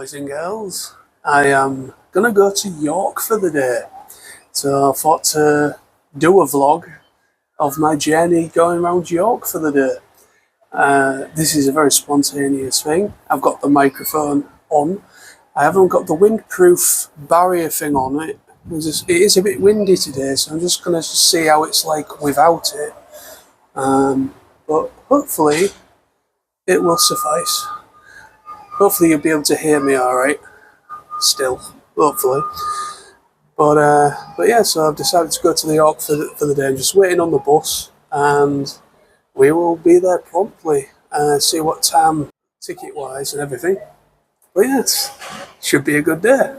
boys and girls. I am gonna go to York for the day, so I thought to do a vlog of my journey going around York for the day. This is a very spontaneous thing. I've got the microphone on. I haven't got the windproof barrier thing on it. It is a bit windy today, so I'm just gonna see how it's like without it. But hopefully it will suffice. Hopefully you'll be able to hear me alright. Still, hopefully. But yeah, so I've decided to go to the York for the day. I'm just waiting on the bus, and we will be there promptly. See what time, ticket-wise and everything. But yes, should be a good day.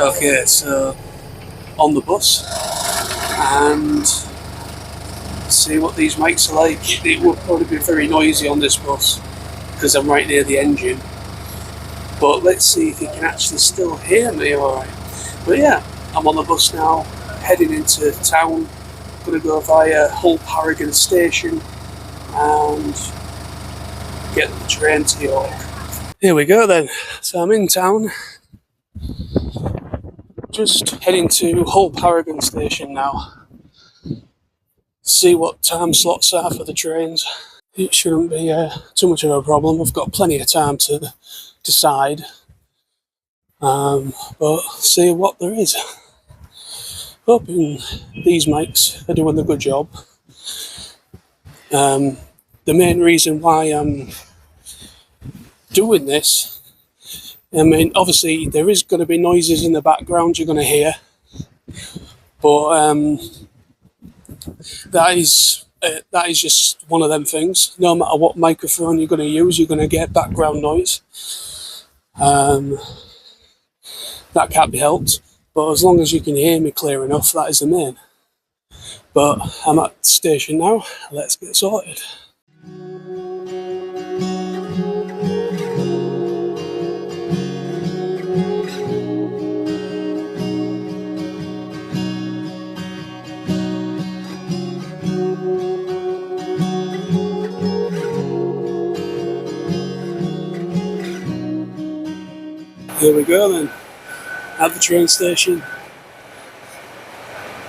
Okay, so on the bus, and see what these mics are like. It will probably be very noisy on this bus because I'm right near the engine. But let's see if you can actually still hear me alright. But yeah, I'm on the bus now, heading into town. I'm going to go via Hull Paragon Station and get the train to York. Here we go then. So I'm in town. Just heading to Hull Paragon Station now. See what time slots are for the trains. It shouldn't be too much of a problem. I've got plenty of time to decide. But see what there is. Hoping these mics are doing a good job. The main reason why I'm doing this, I mean, obviously there is going to be noises in the background you're going to hear, but that is just one of them things. No matter what microphone you're going to use, you're going to get background noise. That can't be helped, but as long as you can hear me clear enough, that is the main. But I'm at the station now. Let's get sorted. Here we go then, at the train station.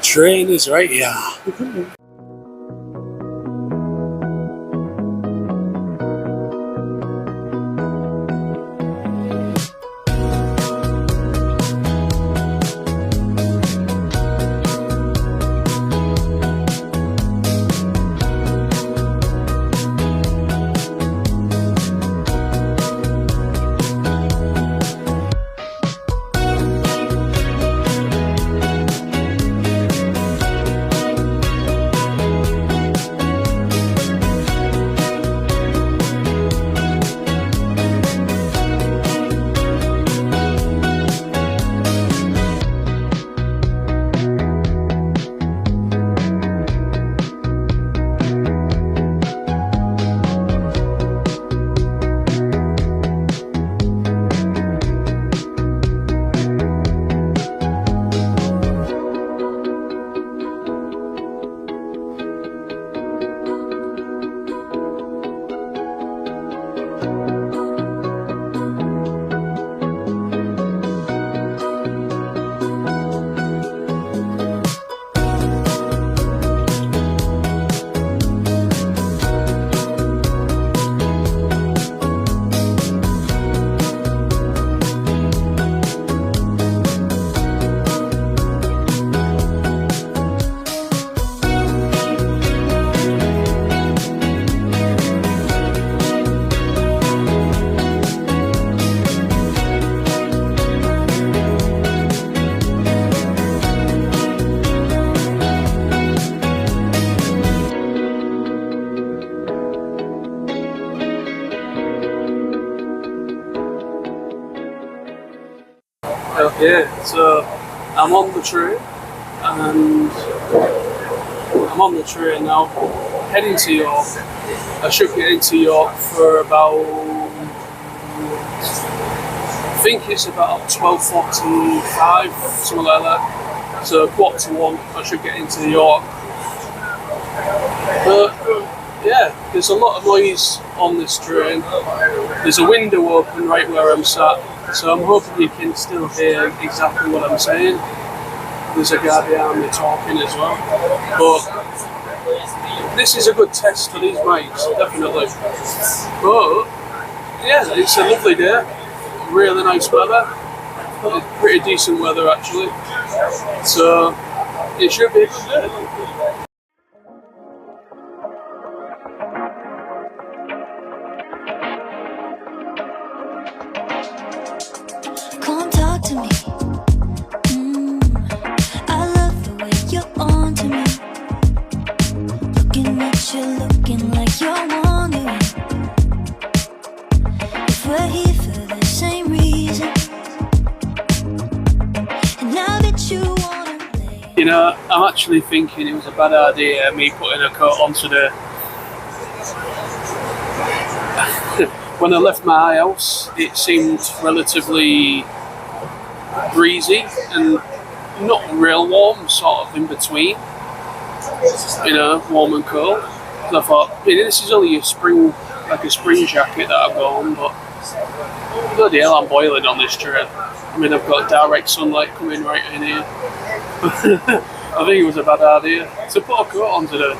Train is right here. Yeah, so I'm on the train, and I'm on the train now, heading to York. I should get into York for about, I think it's about 12:45, something like that. So 1:45, I should get into York. But yeah, there's a lot of noise on this train. There's a window open right where I'm sat, so I'm hoping you can still hear exactly what I'm saying. There's a guy behind me talking as well. But this is a good test for these mics, definitely. But yeah, it's a lovely day. Really nice weather. Pretty decent weather actually. So it should be a good day. Come talk to me. I love the way you're on to me. Looking at you, looking like you're wondering if we're here for the same reason. And now that you wanna play, You know, I'm actually thinking it was a bad idea me putting a coat on today. When I left my house, it seemed relatively breezy and not real warm, sort of in between. You know, warm and cold. And I thought, this is only a spring jacket that I've got on, but bloody hell, I'm boiling on this train. I mean, I've got direct sunlight coming right in here. I think it was a bad idea to put a coat on today.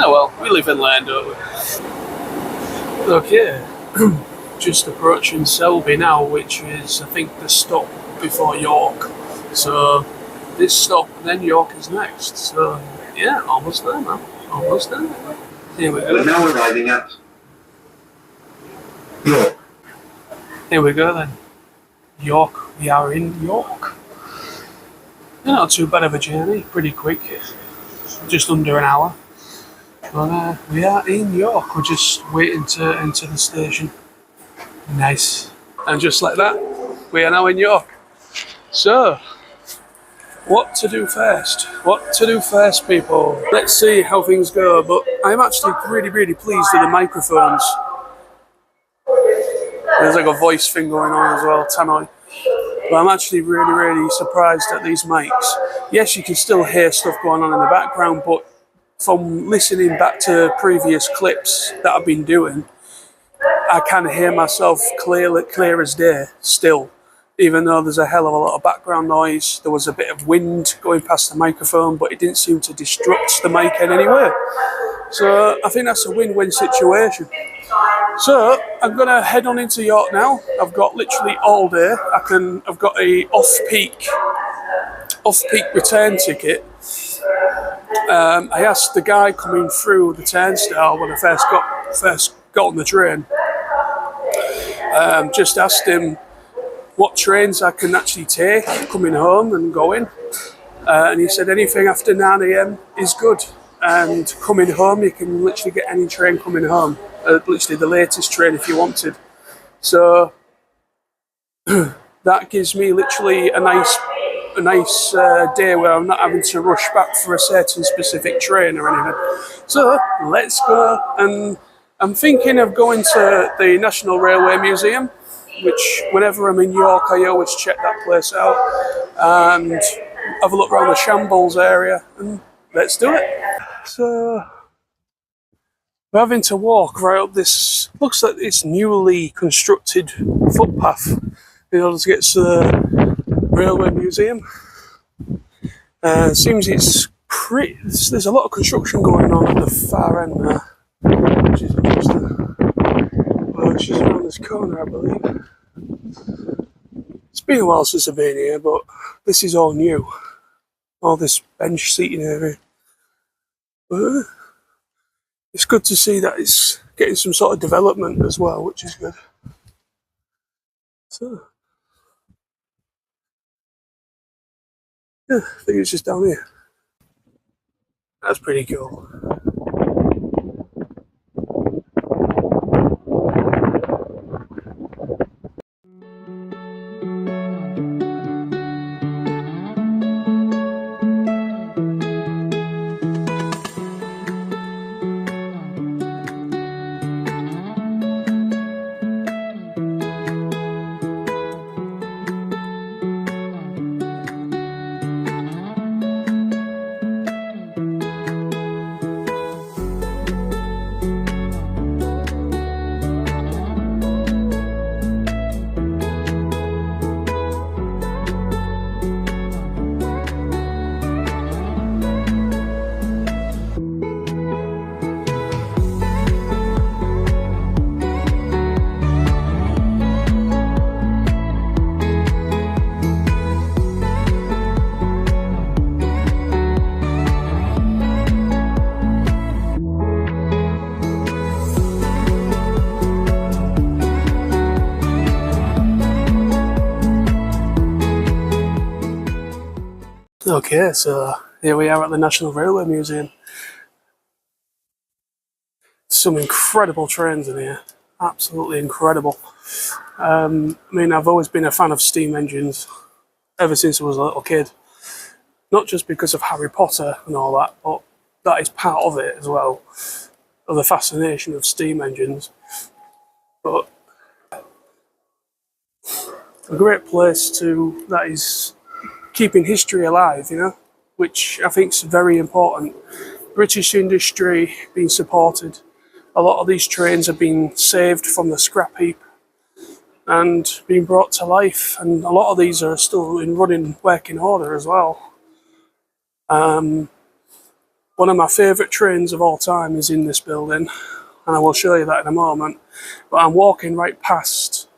Oh well, we live and learn, don't we? Okay, just approaching Selby now, which is, I think, the stop before York. So this stop, then York is next. So yeah, almost there, man. Almost there. Here we go. Now arriving at York. Here we go then. York. We are in York. Not too bad of a journey. Pretty quick. Just under an hour. But we are in York. We're just waiting to enter the station. Nice. And just like that, we are now in York. So, what to do first? What to do first, people? Let's see how things go. But I'm actually really, really pleased with the microphones. There's like a voice thing going on as well, tannoy. But I'm actually really, really surprised at these mics. Yes, you can still hear stuff going on in the background, but from listening back to previous clips that I've been doing, I can hear myself clear as day still. Even though there's a hell of a lot of background noise, there was a bit of wind going past the microphone, but it didn't seem to disrupt the mic in any way. So I think that's a win-win situation. So I'm gonna head on into York now. I've got literally all day. I've got a off-peak return ticket. I asked the guy coming through the turnstile when I first got on the train. Just asked him what trains I can actually take coming home and going, and he said anything after 9 AM is good. And coming home, you can literally get any train coming home. Literally the latest train if you wanted. So that gives me literally a nice day where I'm not having to rush back for a certain specific train or anything. So let's go. And I'm thinking of going to the National Railway Museum, which whenever I'm in York, I always check that place out and have a look around the Shambles area, and let's do it. So we're having to walk right up this, looks like it's newly constructed footpath in order to get to the Railway Museum. Seems there's a lot of construction going on at the far end there, which is interesting. Well, she's around this corner, I believe. It's been a while since I've been here, but this is all new. All this bench seating area. But it's good to see that it's getting some sort of development as well, which is good. So, yeah, I think it's just down here. That's pretty cool. Okay, so here we are at the National Railway Museum. Some incredible trains in here, absolutely incredible. I mean, I've always been a fan of steam engines ever since I was a little kid. Not just because of Harry Potter and all that, but that is part of it as well, of the fascination of steam engines. But a great place that is keeping history alive, you know, which I think is very important. British industry being supported. A lot of these trains have been saved from the scrap heap and being brought to life, and a lot of these are still in running working order as well. One of my favourite trains of all time is in this building, and I will show you that in a moment. But I'm walking right past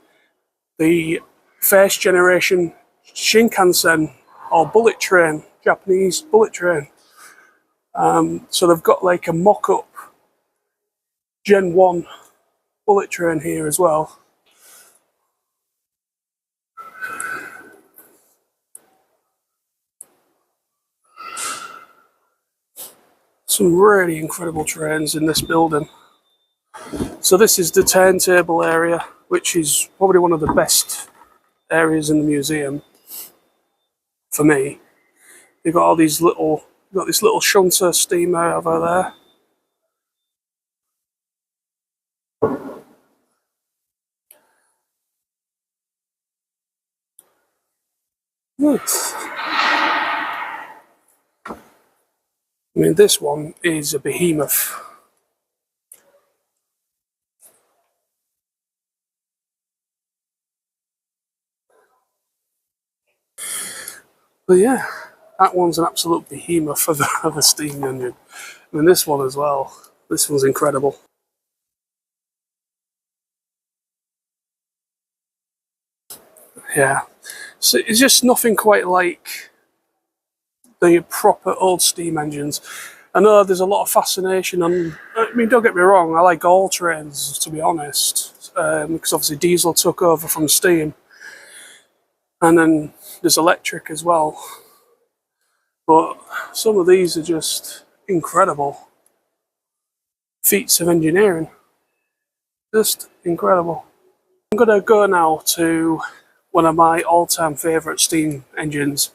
the first generation Shinkansen, or bullet train, Japanese bullet train. So they've got like a mock-up Gen 1 bullet train here as well. Some really incredible trains in this building. So this is the turntable area, which is probably one of the best areas in the museum for me. You've got all these little, you've got this little shunter steamer over there. Yes. I mean, this one is a behemoth. But yeah, that one's an absolute behemoth of a steam engine. I mean, this one as well. This one's incredible. Yeah. So it's just nothing quite like the proper old steam engines. I know there's a lot of fascination on, I mean, don't get me wrong, I like all trains, to be honest, because obviously diesel took over from steam, and then there's electric as well. But some of these are just incredible feats of engineering. Just incredible. I'm going to go now to one of my all-time favourite steam engines.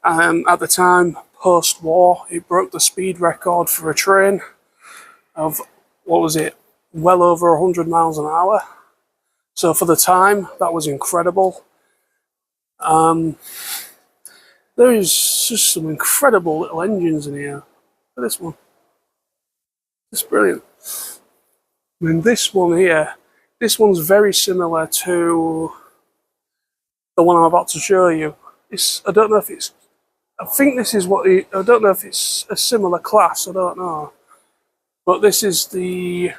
At the time, post-war, it broke the speed record for a train of, what was it, well over 100 miles an hour. So for the time, that was incredible. There is just some incredible little engines in here. Look at this one. It's brilliant. I mean, this one here, this one's very similar to the one I'm about to show you. I don't know if it's, I think this is what, I don't know if it's a similar class, I don't know. But this is the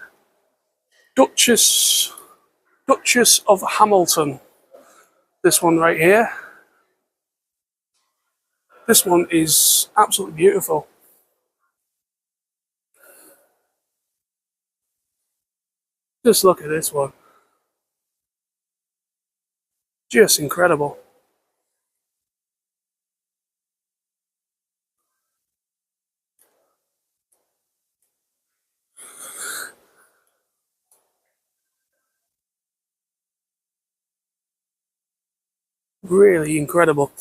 Duchess of Hamilton. This one right here. This one is absolutely beautiful. Just look at this one. Just incredible. Really incredible.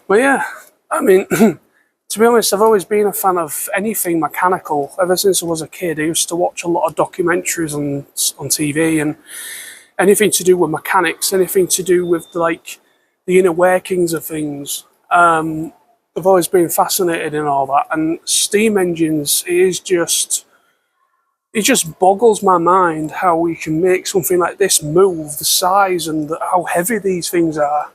But yeah, I mean, to be honest, I've always been a fan of anything mechanical. Ever since I was a kid, I used to watch a lot of documentaries on TV, and anything to do with mechanics, anything to do with like the inner workings of things. I've always been fascinated in all that, and steam engines it just boggles my mind how we can make something like this move, the size and how heavy these things are.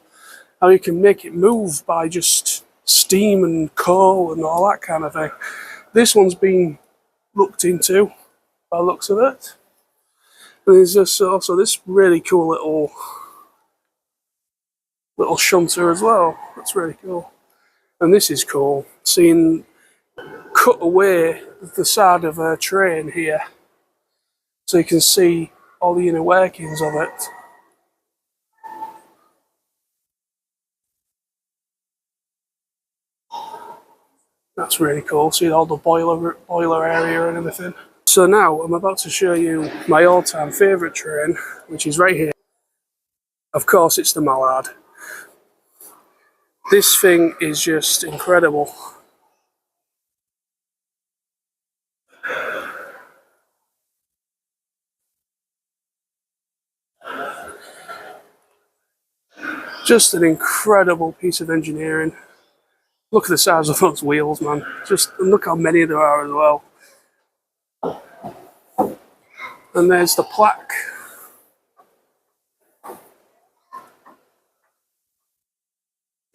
How you can make it move by just steam and coal and all that kind of thing. This one's been looked into by the looks of it. And there's just also this really cool little shunter as well. That's really cool. And this is cool, seeing cut away the side of a train here, so you can see all the inner workings of it. That's really cool. See all the boiler area and everything. So now I'm about to show you my all-time favourite train, which is right here. Of course, it's the Mallard. This thing is just incredible. Just an incredible piece of engineering. Look at the size of those wheels, man. Just look how many there are as well. And there's the plaque.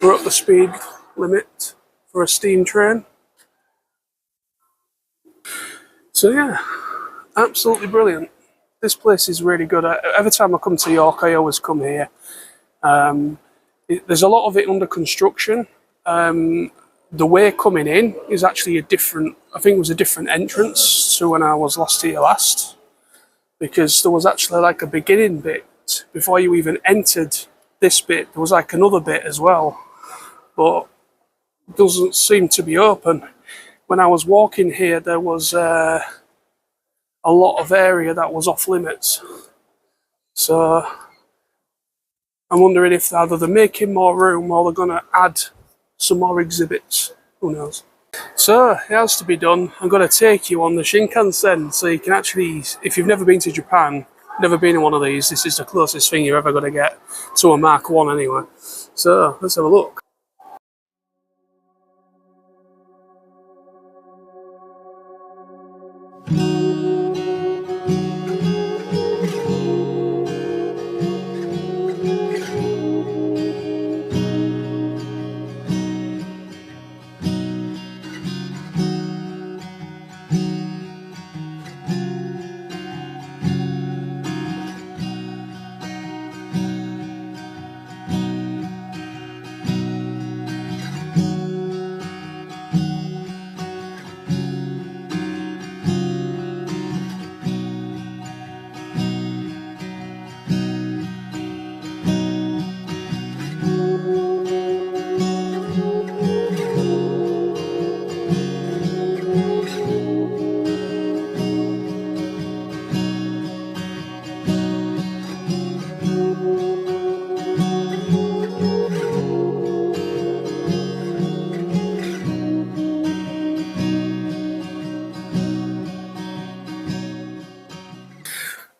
We're up the speed limit for a steam train. So yeah, absolutely brilliant. This place is really good. Every time I come to York, I always come here. There's a lot of it under construction. The way coming in is actually a different, I think it was a different entrance to when I was last here last, because there was actually like a beginning bit before you even entered this bit. There was like another bit as well, but it doesn't seem to be open. When I was walking here, there was a lot of area that was off limits. So I'm wondering if either they're making more room or they're going to add some more exhibits. Who knows? So it has to be done. I'm going to take you on the Shinkansen so you can actually, if you've never been to Japan, never been in one of these, this is the closest thing you're ever going to get to a Mark 1 anyway. So let's have a look.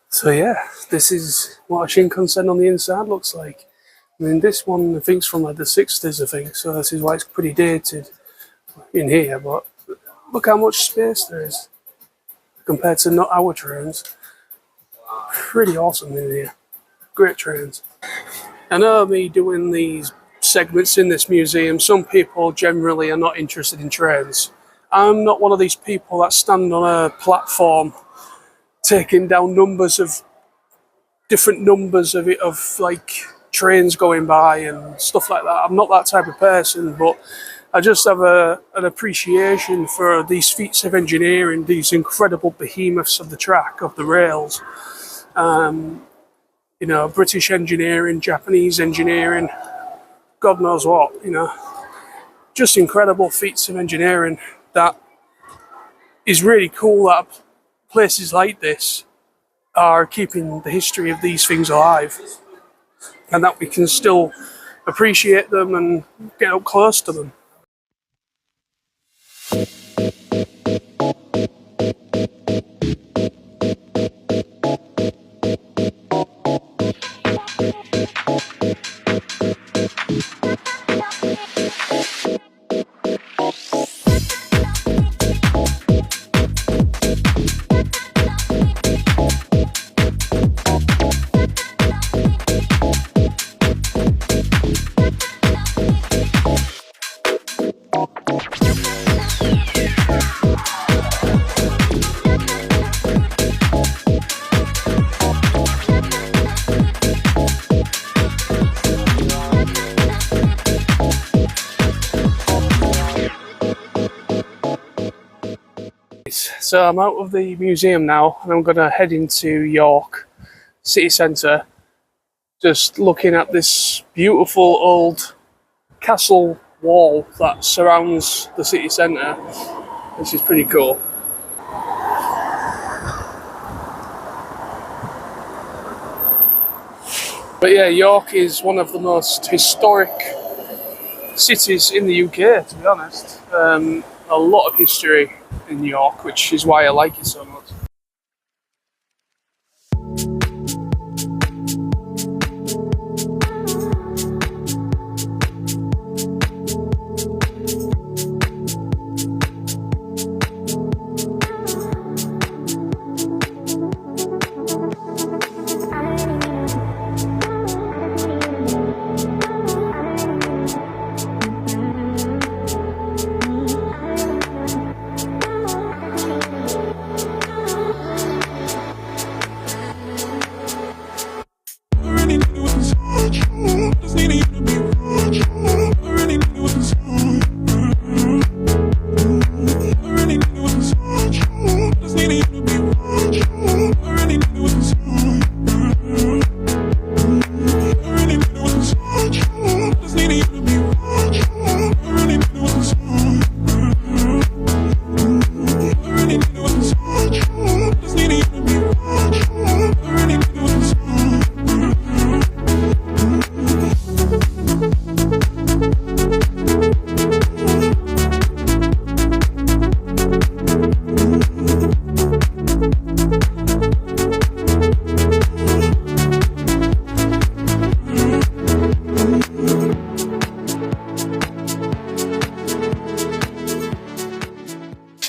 So yeah, this is what a Shinkansen on the inside looks like. I mean, this one I think's from like the 60s, I think, so this is why it's pretty dated in here, but look how much space there is compared to not our trains. Pretty awesome in here. Great trains. I know me doing these segments in this museum, some people generally are not interested in trains. I'm not one of these people that stand on a platform taking down numbers of different numbers of it, of like trains going by and stuff like that. I'm not that type of person, but I just have an appreciation for these feats of engineering, these incredible behemoths of the track, of the rails. You know, British engineering, Japanese engineering, God knows what, you know. Just incredible feats of engineering that is really cool that places like this are keeping the history of these things alive, and that we can still appreciate them and get up close to them. So I'm out of the museum now and I'm going to head into York city centre, just looking at this beautiful old castle wall that surrounds the city centre, which is pretty cool. But yeah, York is one of the most historic cities in the UK, to be honest. A lot of history in York, which is why I like it so much.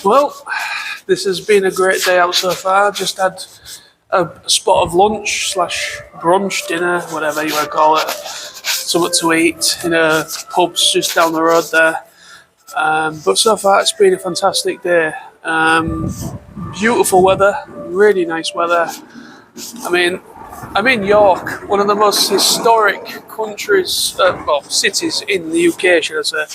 Well, this has been a great day out so far. Just had a spot of lunch slash brunch, dinner, whatever you want to call it. Something to eat in a pub just down the road there. But so far it's been a fantastic day. Beautiful weather, really nice weather. I mean, I'm in York, one of the most historic countries, cities in the UK, should I say.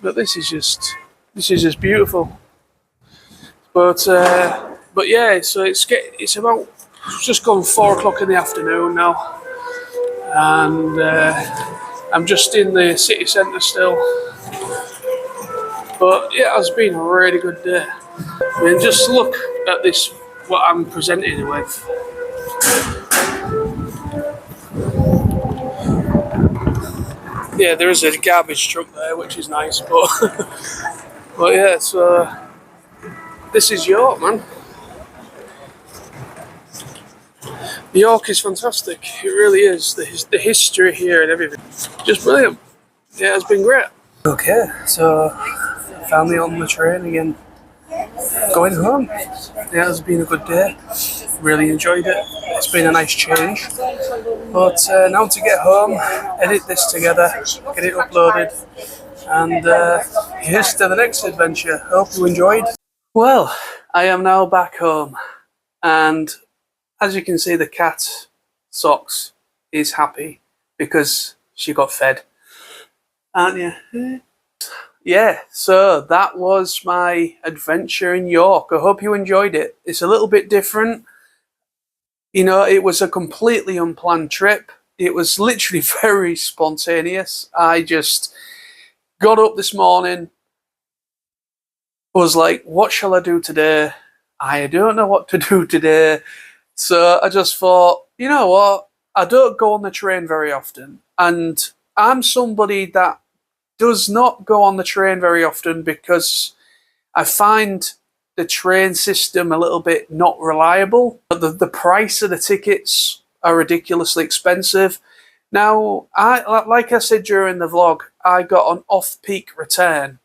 But this is just beautiful. But yeah, so it's just gone 4 o'clock in the afternoon now, and I'm just in the city centre still. But yeah, it's been a really good day. I mean, just look at this, what I'm presenting with. Yeah, there is a garbage truck there, which is nice, but but yeah, so this is York, man. York is fantastic. It really is. The history here and everything, just brilliant. Yeah, it's been great. Okay, so family on the train again, going home. Yeah, it's been a good day. Really enjoyed it. It's been a nice change. But now to get home, edit this together, get it uploaded, and here's to the next adventure. Hope you enjoyed. Well, I am now back home, and as you can see, the cat Socks is happy because she got fed, aren't you? Yeah, so that was my adventure in York. I hope you enjoyed it. It's a little bit different. You know, it was a completely unplanned trip. It was literally very spontaneous. I just got up this morning, was like, what shall I do today? I don't know what to do today. So I just thought, you know what? I don't go on the train very often. And I'm somebody that does not go on the train very often because I find the train system a little bit not reliable. The price of the tickets are ridiculously expensive. Now, like I said during the vlog, I got an off-peak return.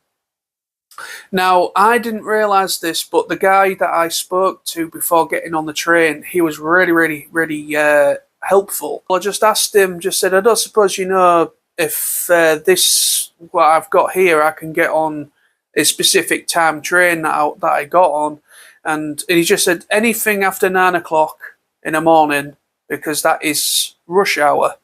Now, I didn't realise this, but the guy that I spoke to before getting on the train, he was really helpful. I just asked him, just said, I don't suppose you know if this, what I've got here, I can get on a specific time train that I got on. And he just said, anything after 9 o'clock in the morning, because that is rush hour.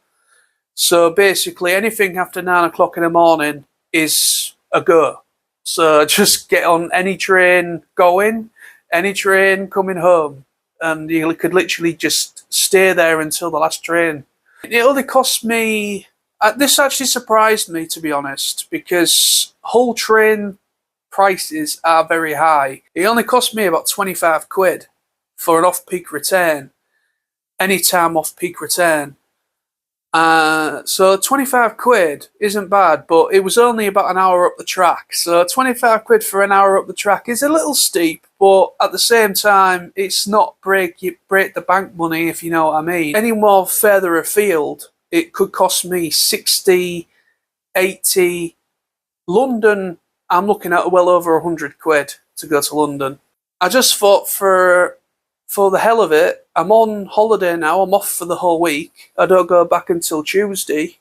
So basically, anything after 9 o'clock in the morning is a go. So just get on any train going, any train coming home, and you could literally just stay there until the last train. It only cost me This actually surprised me, to be honest, because Hull train prices are very high. It only cost me about 25 quid for an off-peak return, anytime off-peak return. So 25 quid isn't bad, but it was only about an hour up the track. So 25 quid for an hour up the track is a little steep, but at the same time, it's not break the bank money, if you know what I mean. Any more further afield, it could cost me 60, 80. London, I'm looking at well over 100 quid to go to London. I just thought for the hell of it, I'm on holiday now. I'm off for the whole week. I don't go back until Tuesday.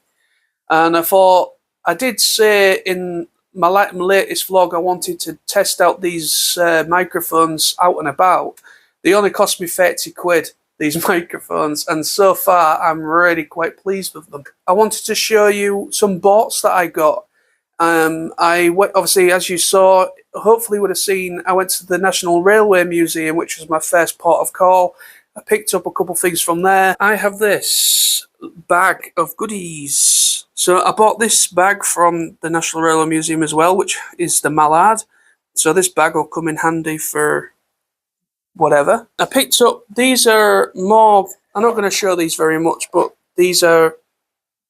And I thought, I did say in my latest vlog I wanted to test out these microphones out and about. They only cost me 30 quid, these microphones, and so far I'm really quite pleased with them. I wanted to show you some bots that I got. I went, obviously, as you saw, hopefully would have seen, I went to the National Railway Museum, which was my first port of call. I picked up a couple things from there. I have this bag of goodies. So I bought this bag from the National Railway Museum as well, which is the Mallard. So this bag will come in handy for whatever. I picked up, these are more, I'm not going to show these very much, but these are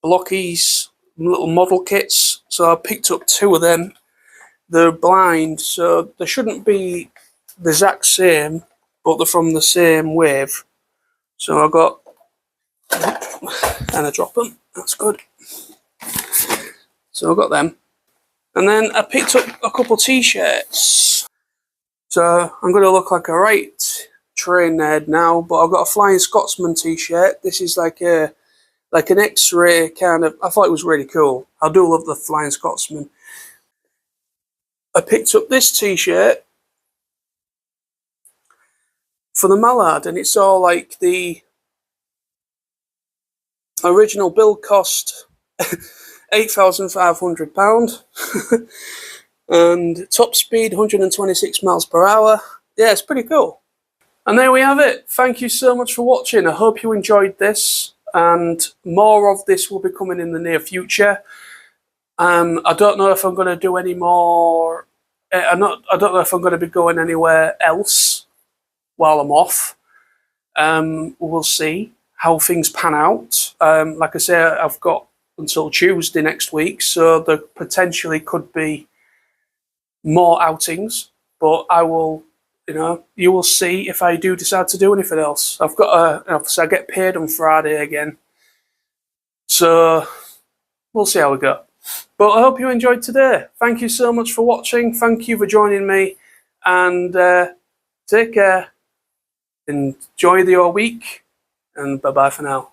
blockies, little model kits. So I picked up 2 of them. They're blind, so they shouldn't be the exact same, but they're from the same wave. So I got, and I drop them, that's good. So I got them. And then I picked up a couple t-shirts. So I'm going to look like a right train nerd now, but I've got a Flying Scotsman t-shirt. This is like an X-ray kind of, I thought it was really cool. I do love the Flying Scotsman. I picked up this t-shirt for the Mallard, and it's all like the original build cost £8,500 and top speed 126 miles per hour. Yeah, it's pretty cool. And there we have it. Thank you so much for watching. I hope you enjoyed this, and more of this will be coming in the near future. I don't know if I'm going to do any more. I don't know if I'm going to be going anywhere else while I'm off. We'll see how things pan out. Like I say, I've got until Tuesday next week, so there potentially could be more outings. But I will, you will see if I do decide to do anything else. I've got obviously I get paid on Friday again, so we'll see how we go. But I hope you enjoyed today. Thank you so much for watching. Thank you for joining me, and take care. Enjoy your week, and bye-bye for now.